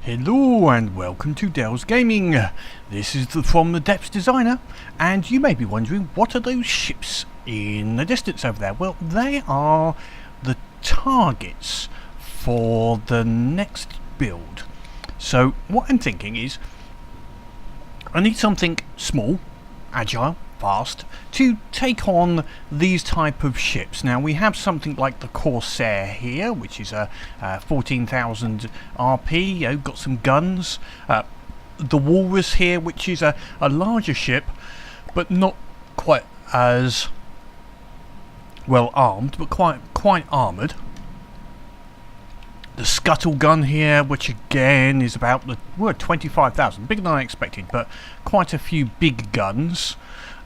Hello and welcome to Dell's Gaming. This is from the Depths Designer, and you may be wondering, what are those ships in the distance over there? Well, they are the targets for the next build. So what I'm thinking is, I need something small, agile, fast, to take on these type of ships. Now we have something like the Corsair here, which is a 14,000 RP, got some guns. The Walrus here, which is a larger ship, but not quite as well armed, but quite armoured. The Scuttle gun here, which again is about 25,000, bigger than I expected, but quite a few big guns.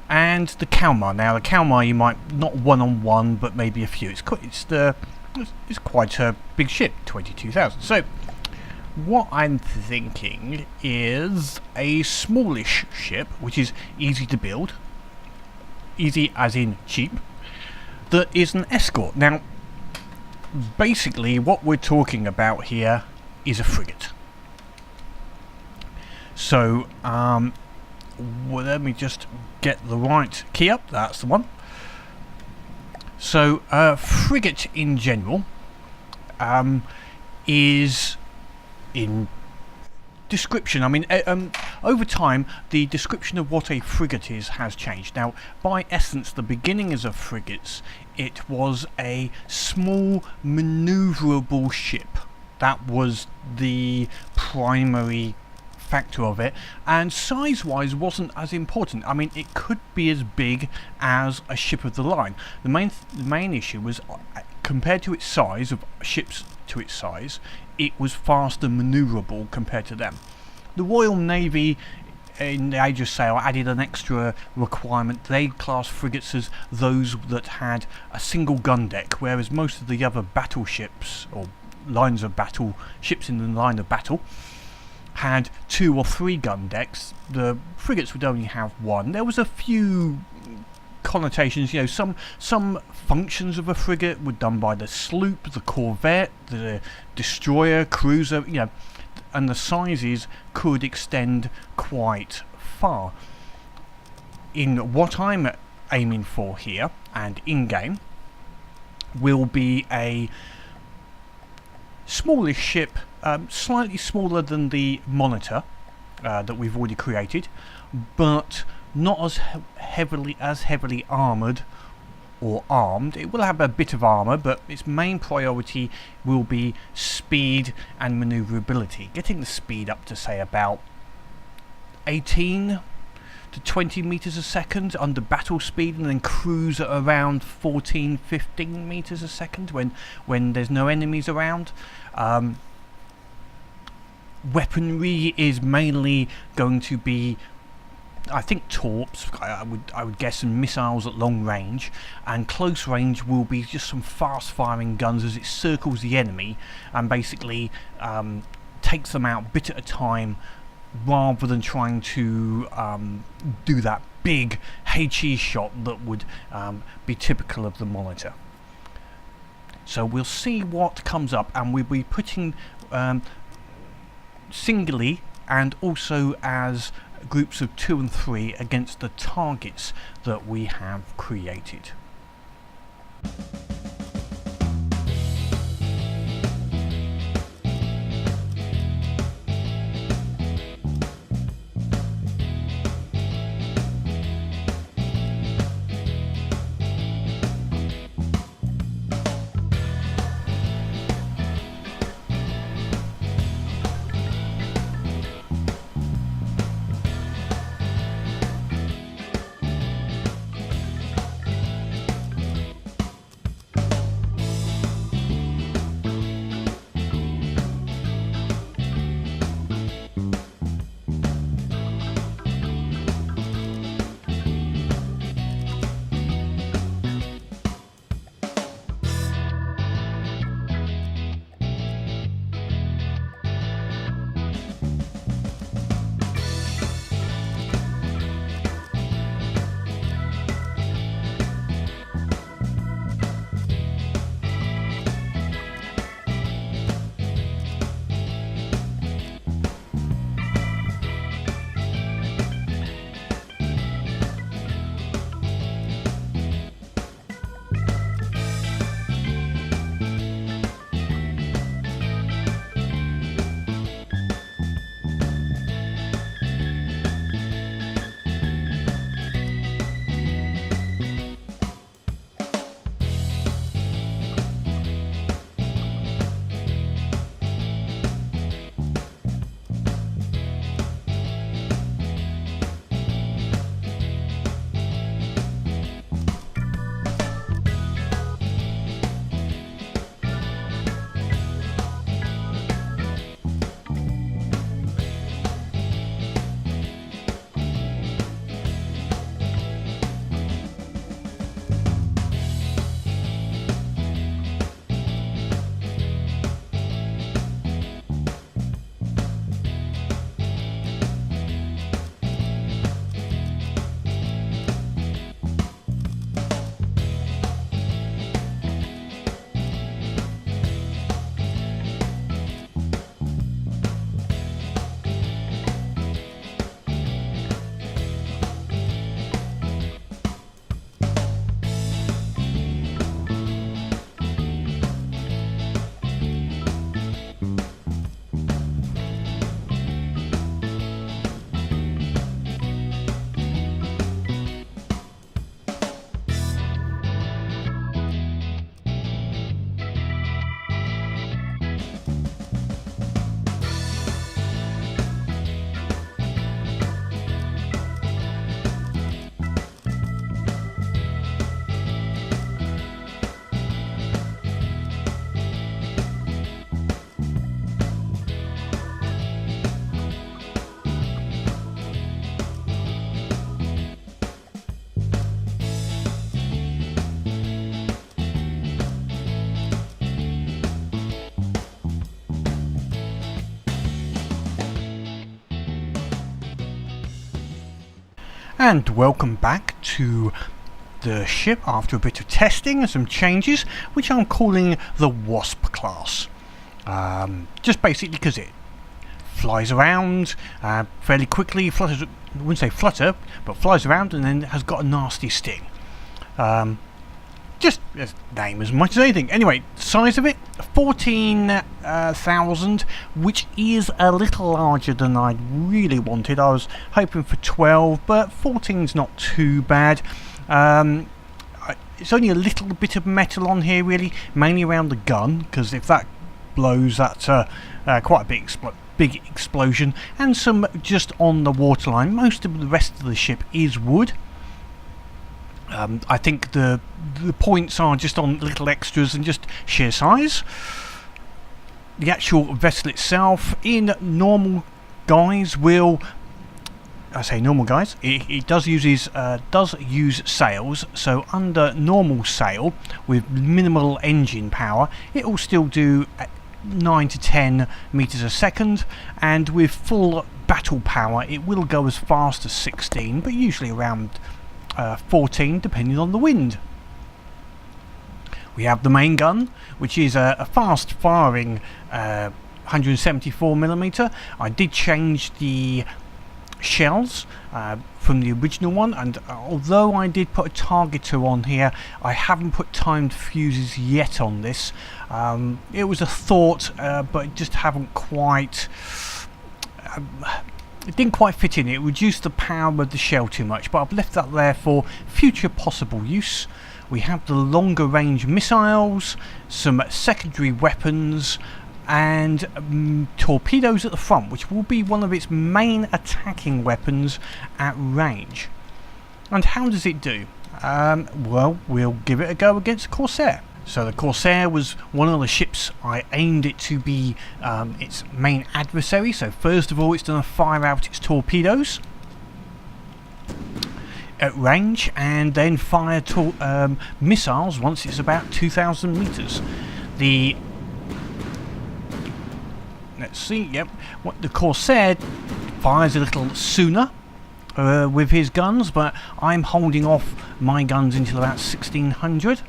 And the Kalmar. Now the Kalmar, you might not one-on-one, but maybe a few. It's quite a big ship, 22,000. So what I'm thinking is a smallish ship, which is easy to build, easy as in cheap, that is an escort. Now basically what we're talking about here is a frigate. So well, let me just get the right key up. That's the one. So frigate in general is in description. I mean, over time the description of what a frigate is has changed. Now by essence, the beginnings of frigates, it was a small maneuverable ship. That was the primary factor of it, and size wise wasn't as important. I mean, it could be as big as a ship of the line. The main issue was, compared to its size of ships to its size, it was fast and maneuverable compared to them. The Royal Navy in the Age of Sail added an extra requirement. They classed frigates as those that had a single gun deck, whereas most of the other battleships or lines of battle ships in the line of battle had 2 or 3 gun decks. The frigates would only have 1. There was a few connotations, some functions of a frigate were done by the sloop, the corvette, the destroyer, cruiser, and the sizes could extend quite far. In what I'm aiming for here and in game will be a smallish ship, slightly smaller than the Monitor that we've already created, but not as heavily armoured or armed. It will have a bit of armour, but its main priority will be speed and manoeuvrability. Getting the speed up to say about 18 to 20 meters a second under battle speed, and then cruise at around 14-15 meters a second when there's no enemies around. Weaponry is mainly going to be, I think, torps. I would guess some missiles at long range, and close range will be just some fast firing guns as it circles the enemy and basically takes them out bit at a time, rather than trying to do that big HE shot that would be typical of the Monitor. So we'll see what comes up, and we'll be putting singly and also as groups of 2 and 3 against the targets that we have created. And welcome back to the ship after a bit of testing and some changes, which I'm calling the Wasp class. Just basically because it flies around fairly quickly, flutters, I wouldn't say flutter, but flies around and then has got a nasty sting. Just name as much as anything. Anyway, size of it, 14,000, which is a little larger than I really wanted. I was hoping for 12, but 14's not too bad. It's only a little bit of metal on here, really, mainly around the gun, because if that blows, that's quite a big explosion, and some just on the waterline. Most of the rest of the ship is wood. I think the points are just on little extras and just sheer size. The actual vessel itself, in normal guise, it does use sails. So under normal sail with minimal engine power, it will still do 9 to 10 meters a second, and with full battle power, it will go as fast as 16, but usually around 14 depending on the wind. We have the main gun, which is a fast firing 174mm. I did change the shells from the original one, and although I did put a targeter on here, I haven't put timed fuses yet on this. It was a thought, but it just haven't quite it didn't quite fit in. It reduced the power of the shell too much, but I've left that there for future possible use. We have the longer range missiles, some secondary weapons, and torpedoes at the front, which will be one of its main attacking weapons at range. And how does it do? Well, we'll give it a go against the Corsair. So the Corsair was one of the ships I aimed it to be its main adversary. So first of all, it's going to fire out its torpedoes at range, and then fire missiles once it's about 2,000 meters. Let's see, yep. What the Corsair fires a little sooner with his guns, but I'm holding off my guns until about 1600.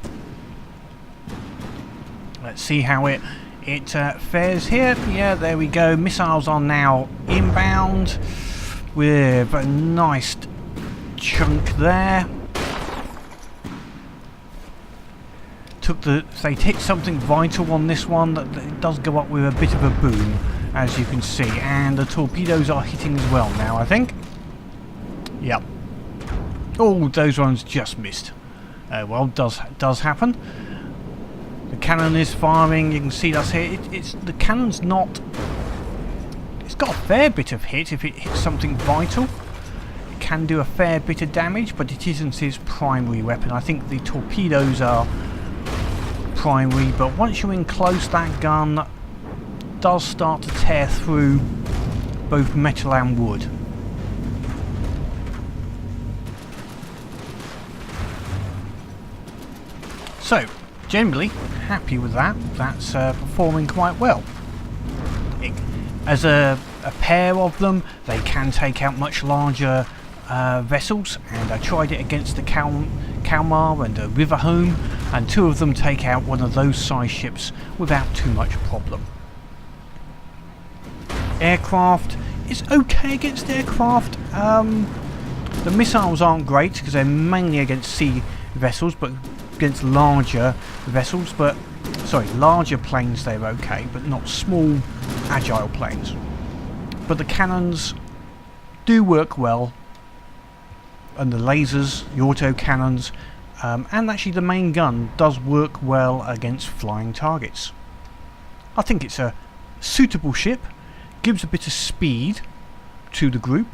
Let's see how it fares here. Yeah, there we go. Missiles are now inbound with a nice chunk there. If they hit something vital on this one, that it does go up with a bit of a boom, as you can see, and the torpedoes are hitting as well now, I think. Yep. Oh, those ones just missed. Well, does happen. The cannon is firing. You can see that's here. The cannon's not. It's got a fair bit of hit if it hits something vital. It can do a fair bit of damage, but it isn't his primary weapon. I think the torpedoes are primary, but once you're in close, that gun does start to tear through both metal and wood. So, generally happy with that. That's performing quite well. As a pair of them, they can take out much larger vessels, and I tried it against the Kalmar and the River Home, and two of them take out one of those size ships without too much problem. Aircraft is okay against aircraft. The missiles aren't great because they're mainly against sea vessels, but against larger vessels, larger planes they're okay, but not small agile planes. But the cannons do work well, and the lasers, the auto cannons, and actually the main gun does work well against flying targets. I think it's a suitable ship, gives a bit of speed to the group.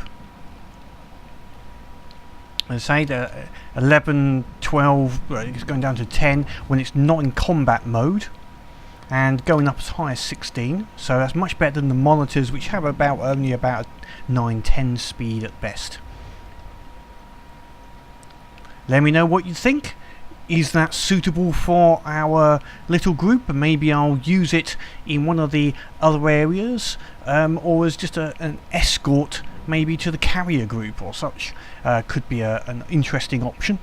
As I say, the 11, 12, it's going down to 10 when it's not in combat mode, and going up as high as 16, so that's much better than the monitors, which have only about 9-10 speed at best. Let me know what you think. is that suitable for our little group, and maybe I'll use it in one of the other areas, or as just an escort maybe to the carrier group or such. Could be an interesting option.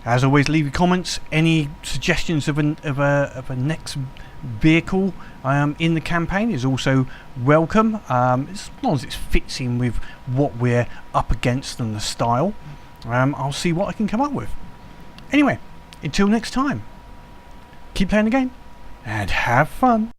As always, leave your comments, any suggestions of a next vehicle in the campaign is also welcome, as long as it fits in with what we're up against and the style. I'll see what I can come up with. Anyway, until next time, keep playing the game and have fun.